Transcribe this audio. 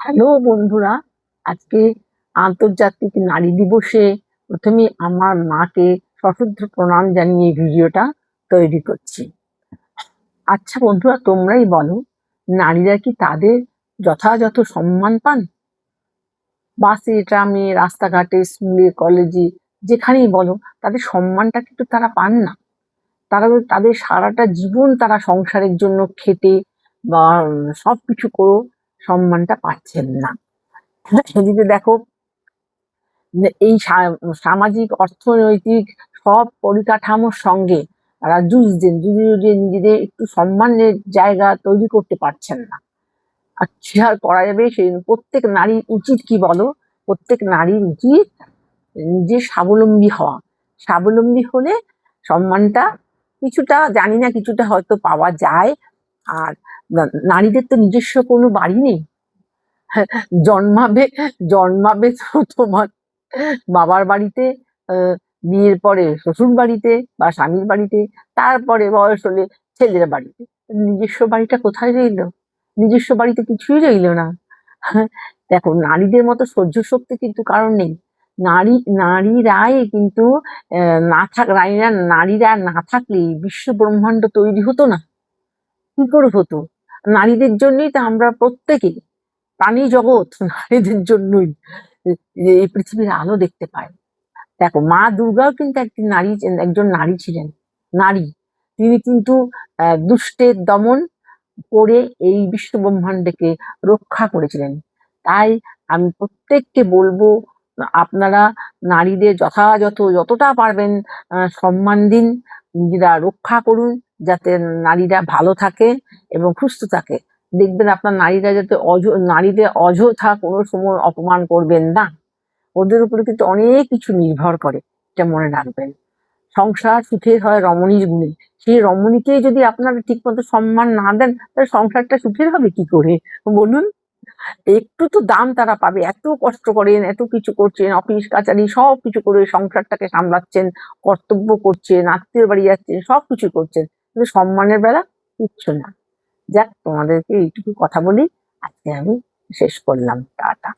Hello বন্ধুরা, আজকে আন্তর্জাতিক নারী দিবসে প্রথমে আমার মাকে সশ্রদ্ধ প্রণাম জানিয়ে ভিডিওটা তৈরি করছি। আচ্ছা বন্ধুরা, তোমরাই বলো, নারীরা কি তাদের যথাযথ সম্মান পান? বাসে, ট্রামে, রাস্তাঘাটে, স্কুলে, কলেজে, যেখানেই বলো, তাদের সম্মানটা কিন্তু তারা পান না। তারা তাদের সারাটা জীবন তারা সংসারের জন্য খেটে বা সবকিছু করে সম্মানটা পাচ্ছেন না। এদিকে দেখো, এই সামাজিক অর্থনৈতিক সব পরিকাঠামোর সঙ্গে তারা যুঝছেন, যুঝে যুঝে নিজেদের একটু সম্মানের জায়গা তৈরি করতে পারছেন না। আর কি আর করা যাবে? সেই প্রত্যেক নারীর উচিত কি বলো? প্রত্যেক নারীর উচিত নিজের স্বাবলম্বী হওয়া। স্বাবলম্বী হলে সম্মানটা কিছুটা, জানি না, কিছুটা হয়তো পাওয়া যায়। আর নারীদের তো নিজস্ব কোনো বাড়ি নেই। জন্মাবে জন্মাবে তো তোমার বাবার বাড়িতে, বিয়ের পরে শ্বশুর বাড়িতে বা স্বামীর বাড়িতে, তারপরে বয়স হলে ছেলের বাড়িতে। নিজস্ব বাড়িটা কোথায় রইলো? নিজস্ব বাড়িতে কিছুই রইলো না। দেখো, নারীদের মতো সহ্য শক্তি কিন্তু কারণ নেই। নারীরাই কিন্তু নারীরা না থাকলে বিশ্ব ব্রহ্মাণ্ড তৈরি হতো না। কি করে হতো? নারীদের জন্যই তো আমরা প্রত্যেকে, প্রাণী জগৎ নারীদের জন্যই এই পৃথিবীর আলো দেখতে পায়। দেখো, মা দুর্গাও কিন্তু একজন নারী ছিলেন। নারী, তিনি কিন্তু দুষ্টের দমন করে এই বিশ্ব ব্রহ্মাণ্ডকে রক্ষা করেছিলেন। তাই আমি প্রত্যেককে বলবো, আপনারা নারীদের যতটা পারবেন সম্মান দিন, নিজেরা রক্ষা করুন, যাতে নারীরা ভালো থাকে এবং সুস্থ থাকে। দেখবেন আপনার নারীদের অযথা কোনো সময় অপমান করবেন না। ওদের উপরে কিন্তু অনেক কিছু নির্ভর করে, এটা মনে রাখবেন। সংসার সুখের হয় রমণীর গুণে। সেই রমণীকে যদি আপনারা ঠিক মতো সম্মান না দেন, তাহলে সংসারটা সুখের হবে কি করে বলুন? একটু তো দাম তারা পাবে। এত কষ্ট করেন, এত কিছু করছেন, অফিস কাচারি সব কিছু করে সংসারটাকে সামলাচ্ছেন, কর্তব্য করছেন, আত্মীয় বাড়ি যাচ্ছেন, সবকিছু করছেন, কিন্তু সম্মানের বেলা কিচ্ছু না। যাক, তোমাদেরকে এইটুকু কথা বলি আজকে আমি শেষ করলাম। টাটা।